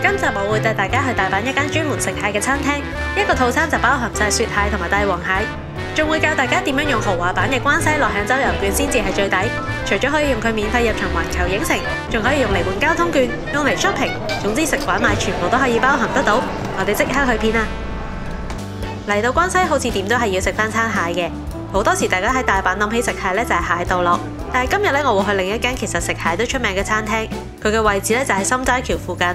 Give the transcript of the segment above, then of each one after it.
今集我會帶大家去大阪一間專門食蟹嘅餐廳，一個套餐就包含晒雪蟹同埋帝王蟹，仲會教大家點樣用豪華版嘅關西樂享周遊券先至係最抵。除咗可以用佢免費入場環球影城，仲可以用嚟換交通券，用嚟 shopping， 總之食玩買全部都可以包含得到。我哋即刻去片啦！嚟到關西好似點都係要食翻餐蟹嘅，好多時大家喺大阪諗起食蟹呢，就係蟹道樂，但係今日呢，我會去另一間其實食蟹都出名嘅餐廳，佢嘅位置呢，就喺心齋橋附近。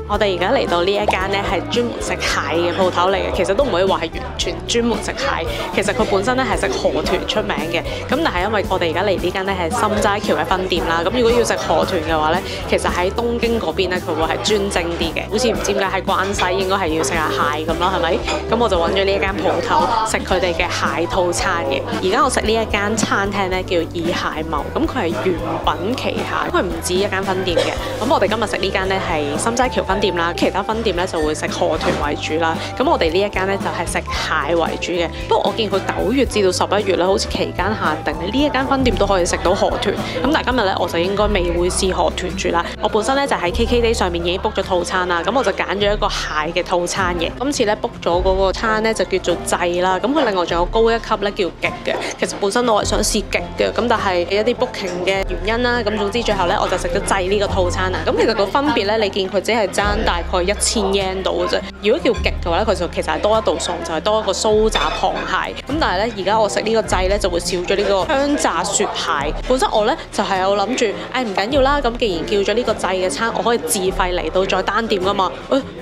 我哋而家嚟到呢一間呢係專門食蟹嘅鋪頭嚟嘅，其實都唔可以話係完全專門食蟹，其實佢本身呢係食河豚出名嘅。咁但係因為我哋而家嚟呢間呢係心齋橋嘅分店啦，咁如果要食河豚嘅話呢，其實喺東京嗰邊呢佢會係專精啲嘅，好似唔知點解喺關西應該係要食下蟹咁啦，係咪？咁我就揾咗呢一間鋪頭食佢哋嘅蟹套餐嘅。而家我食呢一間餐廳呢叫以蟹謀，咁佢係原品旗下，佢唔止一間分店嘅。咁我哋今日食呢間呢係心齋橋分店啦，其他分店咧就會食河豚為主啦。咁我哋呢一間咧就係食蟹為主嘅。不過我見佢9月至到11月咧，好似期間限定，呢一間分店都可以食到河豚。咁但係今日咧我就應該未會試河豚住啦。我本身咧就喺 KKday 上面已經 book 咗套餐啦，咁我就揀咗一個蟹嘅套餐嘅。今次咧 book 咗嗰個餐咧就叫做祭啦。咁佢另外仲有高一級咧叫極嘅。其實本身我係想試極嘅，咁但係一啲 booking 嘅原因啦，咁總之最後咧我就食咗祭呢個套餐啦。咁其實個分別咧，你見佢只係爭大概1000 yen 到嘅啫。如果叫極嘅話咧，佢就其實係多一道餸，就係多一個酥炸螃蟹。咁但係咧，而家我食呢個祭咧就會少咗呢個香炸雪蟹。本身我咧就係有諗住，唔緊要啦。咁既然叫咗呢個祭嘅餐，我可以自費嚟到再單點噶嘛。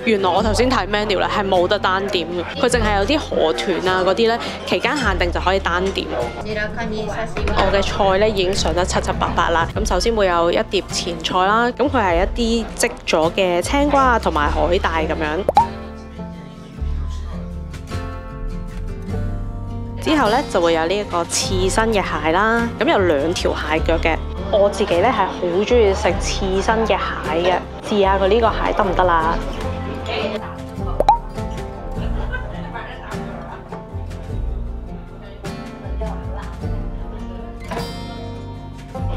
原來我頭先睇 menu 咧係冇得單點嘅，佢淨係有啲河豚啊嗰啲咧期間限定就可以單點。我嘅菜咧已經上得七七八八啦。咁首先會有一碟前菜啦，咁佢係一啲即咗嘅青瓜啊同埋海帶咁樣。之後咧就會有呢一個刺身嘅蟹啦，咁有2條蟹腳嘅。我自己咧係好中意食刺身嘅蟹嘅，試下佢呢個蟹得唔得啦？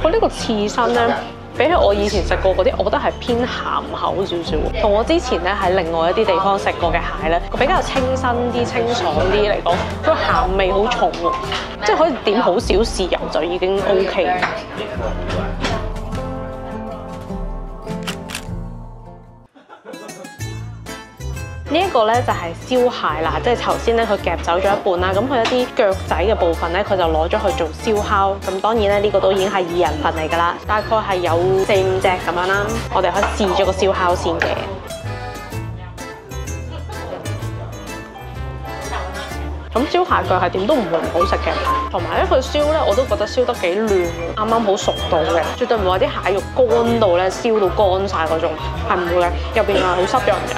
佢呢個刺身咧，比起我以前食過嗰啲，我覺得係偏鹹口少少。同我之前咧喺另外一啲地方食過嘅蟹咧，佢比較清新啲、清爽啲嚟講，佢鹹味好重喎，即係可以點好少豉油就已經 OK。呢一個咧就係燒蟹啦，即係頭先咧佢夾走咗一半啦，咁佢一啲腳仔嘅部分咧，佢就攞咗去做燒烤。咁當然咧呢個都已經係2人份嚟㗎啦，大概係有4-5隻咁樣啦。我哋可以試咗個燒烤先嘅。咁燒蟹腳係點都唔會唔好食嘅，同埋咧佢燒咧我都覺得燒得幾嫩，啱啱好熟到嘅，絕對唔會話啲蟹肉乾到咧燒到乾晒嗰種，係唔會嘅，入邊係好濕潤嘅。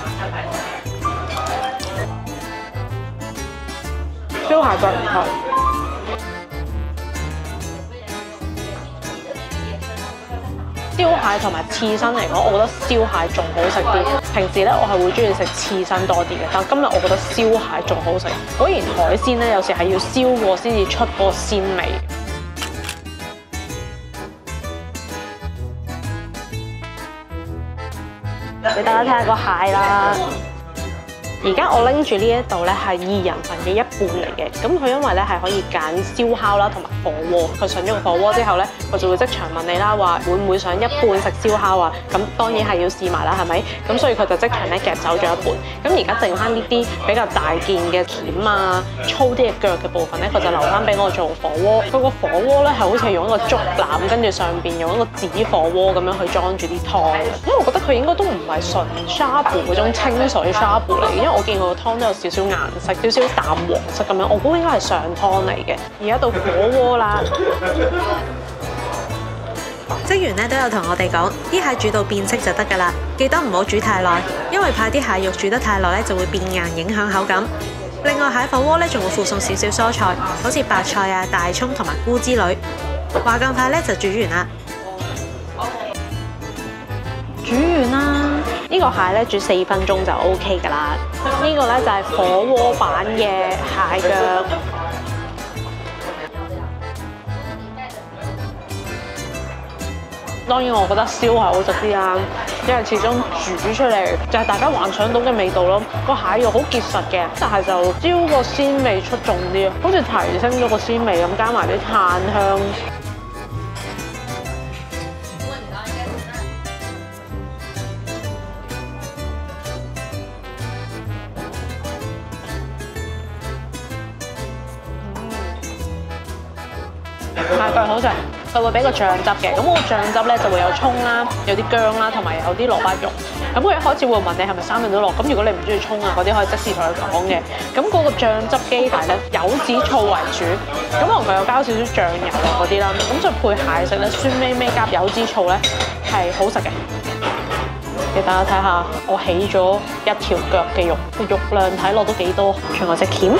燒蟹腳唔錯，燒蟹同埋刺身嚟講，我覺得燒蟹仲好食啲。平時咧我係會中意食刺身多啲嘅，但今日我覺得燒蟹仲好食。果然海鮮咧有時係要燒過先至出嗰個鮮味。俾大家睇下個蟹啦。而家我拎住呢一度咧係2人份嘅1半嚟嘅，咁佢因為咧係可以揀燒烤啦同埋火鍋，佢上咗個火鍋之後咧，佢就會即場問你啦，話會唔會想一半食燒烤啊？咁當然係要試埋啦，係咪？咁所以佢就即場咧夾走咗一半，咁而家剩翻呢啲比較大件嘅鉗啊、粗啲嘅腳嘅部分咧，佢就留翻俾我做火鍋。佢個火鍋咧係好似用一個竹籃，跟住上邊用一個紙火鍋咁樣去裝住啲湯。咁我覺得佢應該都唔係純沙布嗰種清水沙布嚟嘅。我見佢個湯都有少少顏色，少少淡黃色咁樣，我估應該係上湯嚟嘅。而家到火鍋啦，職員咧都有同我哋講，啲蟹煮到變色就得㗎啦，記得唔好煮太耐，因為怕啲蟹肉煮得太耐咧就會變硬，影響口感。另外蟹火鍋咧仲會附送少少蔬菜，好似白菜啊、大葱同埋菇之類。話咁快咧就煮完啦，煮完啦。呢個蟹咧煮4分鐘就 OK 㗎啦。呢個咧就係火鍋版嘅蟹腳。當然我覺得燒係好食啲啦，因為始終煮出嚟就係大家幻想到嘅味道咯。個蟹肉好結實嘅，但係就椒個鮮味出眾啲啊，好似提升咗個鮮味咁，加埋啲炭香。蟹腳好食，佢會俾個醬汁嘅，咁個醬汁咧就會有葱啦，有啲薑啦，同埋有啲蘿蔔蓉。咁佢一開始會問你係咪三樣都落，咁如果你唔中意葱啊嗰啲，可以即時同佢講嘅。咁嗰個醬汁機械咧，柚子醋為主，咁可能佢有加少少醬油啊嗰啲啦，咁再配蟹食咧，酸味味加柚子醋咧係好食嘅。俾大家睇下，我起咗一條腳嘅肉，個肉量睇落都幾多，仲有隻鉗。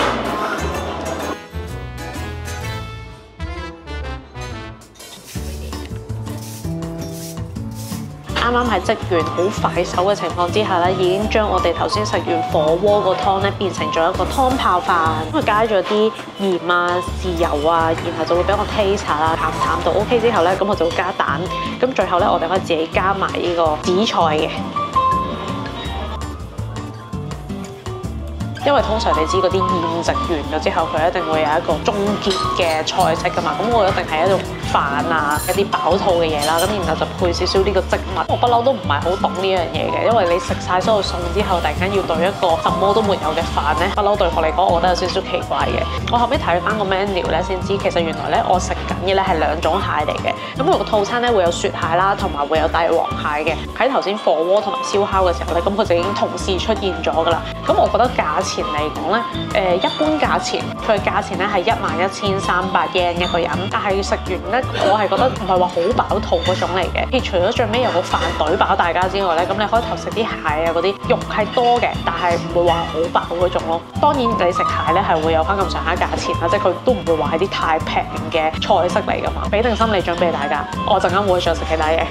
啱啱係即完好快手嘅情況之下咧，已經將我哋頭先食完火鍋個湯咧變成咗一個湯泡飯，因為加咗啲鹽啊、豉油啊，然後就會俾我 taste 啦，淡到 OK 之後咧，咁我就會加蛋，咁最後咧我哋可以自己加埋呢個紫菜嘅。因為通常你知嗰啲宴席完咗之後，佢一定會有一個終結嘅菜式噶嘛，咁我一定係一種飯啊，一啲飽肚嘅嘢啦，咁然後就配少少呢個植物。我不嬲都唔係好懂呢樣嘢嘅，因為你食晒所有餸之後，突然間要對一個什麼都沒有嘅飯咧，不嬲對我嚟講，我覺得有少少奇怪嘅。我後尾睇翻個 menu 咧，先知其實原來咧我食緊嘅咧係兩種蟹嚟嘅。咁個套餐咧會有雪蟹啦，同埋會有帝王蟹嘅。喺頭先火鍋同埋燒烤嘅時候咧，咁佢就已經同時出現咗噶啦。咁我覺得價錢嚟講咧，一般價錢佢嘅價錢咧係11,300 yen 一個人，但係食完咧，我係覺得唔係話好飽肚嗰種嚟嘅。譬如除咗最尾有個飯對飽大家之外咧，咁你開頭食啲蟹啊嗰啲肉係多嘅，但係唔會話好飽嗰種咯。當然你食蟹咧係會有翻咁上下價錢啦，即係佢都唔會話係啲太平嘅菜式嚟噶嘛。俾定心理準備大家，我陣間會再食其他嘢。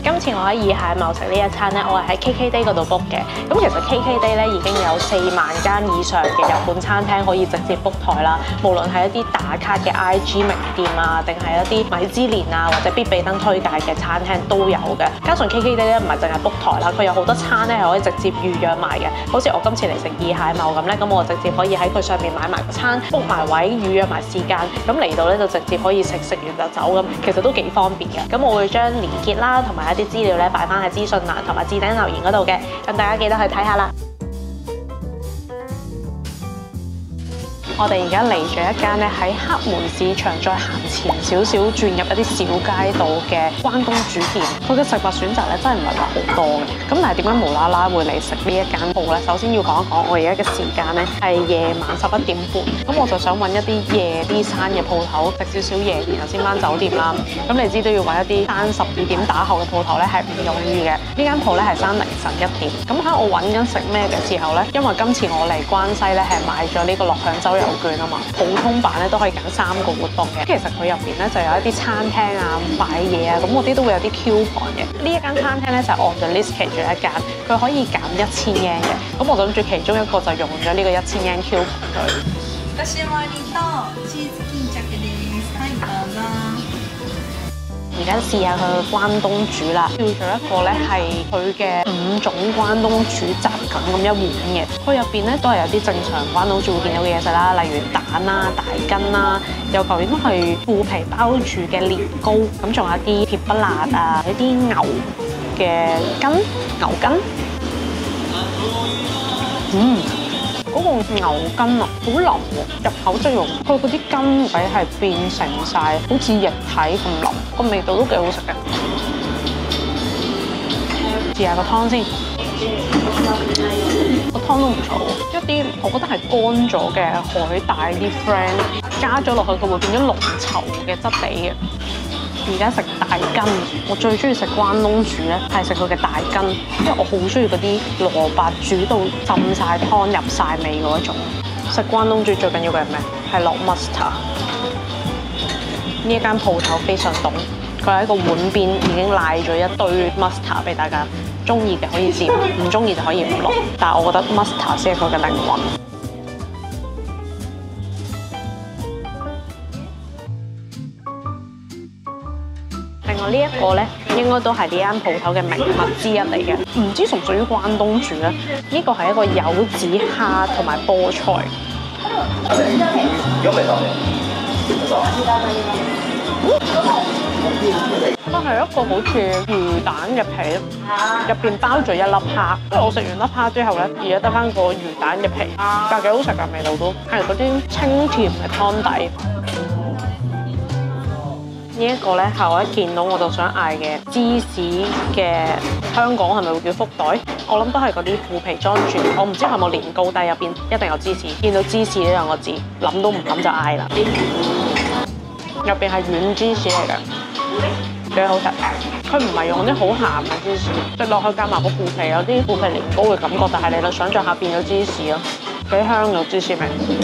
今次我喺二蟹茂食呢一餐咧，我係喺 KKday 嗰度 book 嘅。咁其實 KKday 咧已經有4萬間以上嘅日本餐廳可以直接 book 台啦。無論係一啲打卡嘅 IG 名店啊，定係一啲米芝蓮啊或者必比登推介嘅餐廳都有嘅。加上 KKday 咧唔係淨係 book 台啦，佢有好多餐咧係可以直接預約埋嘅。好似我今次嚟食二蟹茂咁咧，咁我直接可以喺佢上面買埋個餐 book 埋位，預約埋時間，咁嚟到咧就直接可以食完就走咁，其實都幾方便嘅。咁我會將連結啦同埋啲資料咧擺翻喺資訊欄同埋置頂留言嗰度嘅，咁大家記得去睇下啦。我哋而家嚟咗一間咧喺黑門市場再行前少少，轉入一啲小街道嘅關東煮店。佢嘅食物選擇咧真係唔係話好多嘅。咁但係點解無啦啦會嚟食呢一間鋪咧？首先要講一講我而家嘅時間咧係夜晚11點半，咁我就想揾一啲夜啲閂嘅鋪頭食少少嘢，然後先返酒店啦。咁你知都要揾一啲閂12點打後嘅鋪頭咧係唔容易嘅。呢間鋪咧係閂凌晨1點。咁喺我揾緊食咩嘅時候咧，因為今次我嚟關西咧係買咗呢個樂享周遊券啊嘛，普通版咧都可以揀3個活動嘅。其實佢入邊咧就有一啲餐廳啊、買嘢啊，咁嗰啲都會有啲 coupon 嘅。呢一間餐廳咧就係 on the list 其中一間，佢可以減1000 yen 嘅。咁我就諗住其中一個就用咗呢個1000 yen coupon 佢。而家試下佢嘅關東煮啦，叫做一個咧係佢嘅5種關東煮雜錦咁一碗嘅。佢入邊咧都係有啲正常關東煮會見到嘅嘢食啦，例如蛋啦、大根啦，有嚿應該係腐皮包住嘅年糕，咁仲有一啲甜不辣啊，一啲牛嘅筋、牛筋，嗰個牛筋啊，好腍喎，入口即溶，佢嗰啲筋位係變成晒好似液體咁腍，個味道都幾好食嘅。試下個湯先，個湯都唔錯喎，一啲我覺得係乾咗嘅海帶啲 friend 加咗落去，佢會變咗濃稠嘅質地嘅。而家食大根，我最中意食關東煮咧，係食佢嘅大根，因為我好中意嗰啲蘿蔔煮到浸晒湯入晒味嗰種。食關東煮最緊要嘅係咩？係落 mustard。呢一間鋪頭非常懂，佢喺個碗邊已經賴咗一堆 mustard 俾大家，中意嘅可以沾，唔中意就可以唔落。但係我覺得 mustard 先係佢嘅靈魂。另外呢一個咧應該都係呢間鋪頭嘅名物之一嚟嘅，唔知屬唔屬於關東煮咧？呢個係一個柚子蝦同埋菠菜。都係一個好似魚蛋嘅皮，入邊包咗一粒蝦。因為我食完粒蝦之後咧，而家得翻個魚蛋嘅皮，但係幾好食㗎，味道都係嗰啲清甜嘅湯底。呢一個咧係我一見到我就想嗌嘅芝士嘅，香港係咪會叫福袋？我諗都係嗰啲腐皮裝住，我唔知係冇年糕，但係入邊一定有芝士。見到芝士呢兩個字，諗都唔諗就嗌啦。入邊係軟芝士嚟嘅，幾好食。佢唔係用啲好鹹嘅芝士，食落去加埋個腐皮，有啲腐皮年糕嘅感覺，但係你就想像下變咗芝士咯。幾香嘅芝士味。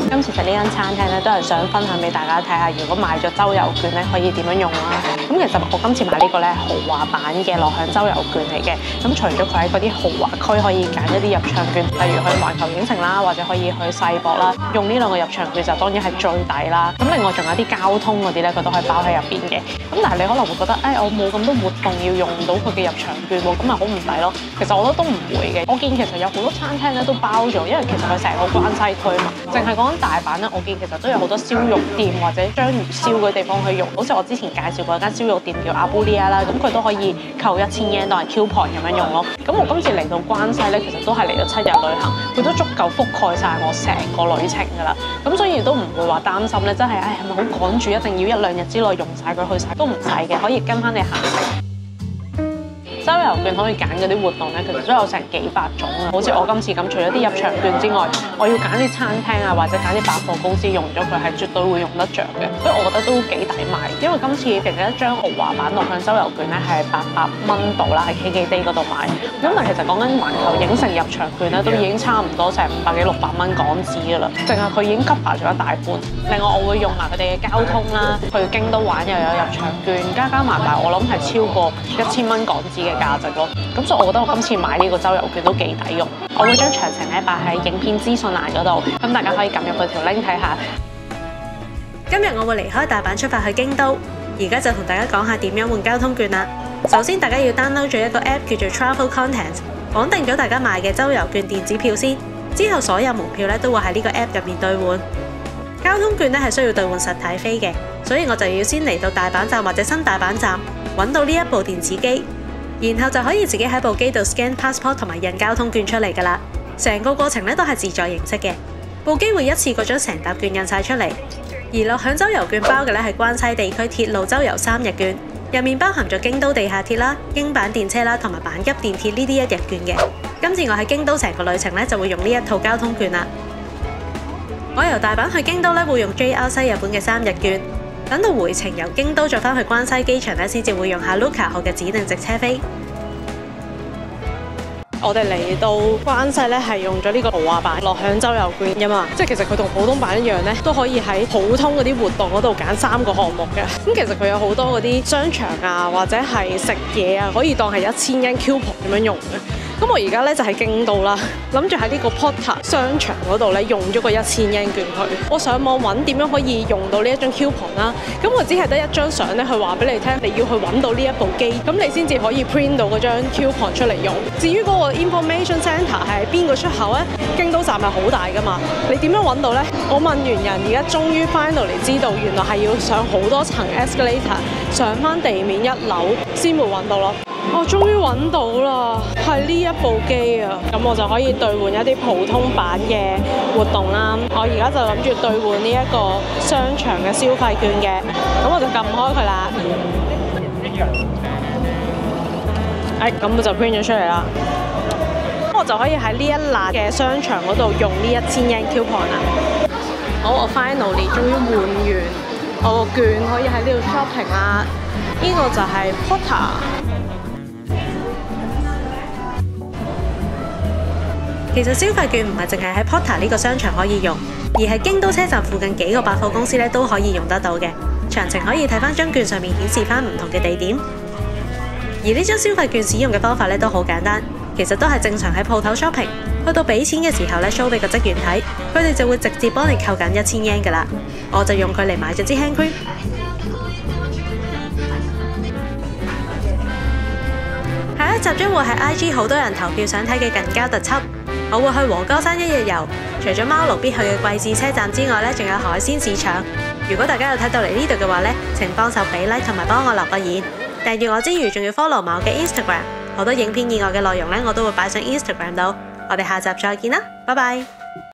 今次食呢間餐廳咧，都係想分享俾大家睇下，如果買咗周遊券咧，可以點樣用啦。咁其實我今次買呢個咧豪華版嘅樂享周遊券嚟嘅。咁除咗佢喺嗰啲豪華區可以揀一啲入場券，例如去環球影城啦，或者可以去世博啦，用呢兩個入場券就當然係最抵啦。咁另外仲有啲交通嗰啲咧，佢都可以包喺入邊嘅。咁但係你可能會覺得，我冇咁多活動要用到佢嘅入場券喎，咁咪好唔抵咯。其實我覺得都唔會嘅。我見其實有好多餐廳咧都包咗，因為其實佢成個關西區嘛，淨係講緊大阪咧，我見其實都有好多燒肉店或者章魚燒嗰啲地方去用。好似我之前介紹過一間燒肉店叫阿布利亞啦，咁佢都可以扣1000 yen 當係 coupon 咁樣用咯。咁我今次嚟到關西咧，其實都係嚟咗7日旅行，佢都足夠覆蓋晒我成個旅程㗎啦。咁所以都唔會話擔心咧，真係係咪好趕住一定要1-2日之內用晒佢去晒，都唔使嘅，可以跟翻你行程。周遊券可以揀嗰啲活動咧，其實都有成幾百種啊！好似我今次咁，除咗啲入場券之外，我要揀啲餐廳啊，或者揀啲百貨公司用咗佢，係絕對會用得着嘅。所以我覺得都幾抵買，因為今次其實一張豪華版樂享周遊券咧係800蚊度啦，喺 KKday 嗰度買。咁但其實講緊環球影城入場券咧，都已經差唔多成500幾600蚊港紙㗎啦，淨係佢已經 cover 咗一大半。另外我會用埋佢哋嘅交通啦，去京都玩又有入場券，加埋，我諗係超過1000蚊港紙嘅價值咯，咁所以我覺得我今次買呢個周遊券都幾抵用。我會將詳情咧擺喺影片資訊欄嗰度，咁大家可以撳入去條 link 睇下。今日我會離開大阪出發去京都，而家就同大家講下點樣換交通券啦。首先大家要 download 咗一個 app 叫做 Travel Content， 綁定咗大家買嘅周遊券電子票先，之後所有門票咧都會喺呢個 app 入面兌換。交通券咧係需要兌換實體飛嘅，所以我就要先嚟到大阪站或者新大阪站揾到呢一部電子機。然後就可以自己喺部機度 scan passport 同埋印交通券出嚟㗎啦。成個過程咧都係自助形式嘅，部機會一次過將成沓券印晒出嚟。而樂享周遊券包嘅咧係關西地區鐵路周遊3日券，入面包含咗京都地下鐵啦、京阪電車啦同埋阪急電鐵呢啲1日券嘅。今次我喺京都成個旅程咧就會用呢一套交通券啦。我由大阪去京都咧會用 JR 西日本嘅3日券。等到回程由京都再返去關西機場咧，先至會用下 Luca 號嘅指定直車飛。我哋嚟到關西咧，係用咗呢個豪華版樂享周遊券㗎嘛，即係其實佢同普通版一樣咧，都可以喺普通嗰啲活動嗰度揀3個項目嘅。咁其實佢有好多嗰啲商場啊，或者係食嘢啊，可以當係1000 yen coupon 咁樣用嘅。咁我而家咧就喺京都啦，諗住喺呢個 Porta 商場嗰度咧用咗個1000 yen券佢。我上網揾點樣可以用到呢一張 coupon 啦。咁我只係得一張相咧，去話俾你聽，你要去揾到呢一部機，咁你先至可以 print 到嗰張 coupon 出嚟用。至於嗰個 information centre 係邊個出口咧？京都站係好大噶嘛，你點樣揾到咧？我問完人，而家終於 finally 知道，原來係要上好多層 escalator， 上翻地面1樓先會揾到咯。我終於揾到啦，係呢一部機啊！咁我就可以兌換一啲普通版嘅活動啦。我而家就諗住兌換呢一個商場嘅消費券嘅，咁我就撳開佢啦。咁我就 print 咗出嚟啦。咁我就可以喺呢一欄嘅商場嗰度用呢1000 yen coupon 啦。好，我 finally 終於換完我個券，可以喺呢度 shopping 啦。呢個就係 Porta。其實消費券唔係淨係喺 Porta 呢個商場可以用，而係京都車站附近幾個百貨公司咧都可以用得到嘅。詳情可以睇翻張券上面顯示翻唔同嘅地點。而呢張消費券使用嘅方法咧都好簡單，其實都係正常喺鋪頭 shopping， 去到俾錢嘅時候咧 show 俾個職員睇，佢哋就會直接幫你扣緊1000 yen 噶啦。我就用佢嚟買咗支 hand cream。集將會係 IG 好多人投票想睇嘅近郊特輯。我會去禾歌山一日遊，除咗貓奴必去嘅貴志車站之外呢，仲有海鮮市場。如果大家有睇到嚟呢度嘅話呢，請幫手俾 like 同埋幫我留個言。訂閱我之餘，仲要 follow 埋我嘅 Instagram， 好多影片以外嘅內容呢，我都會擺上 Instagram 度。我哋下集再見啦，拜拜。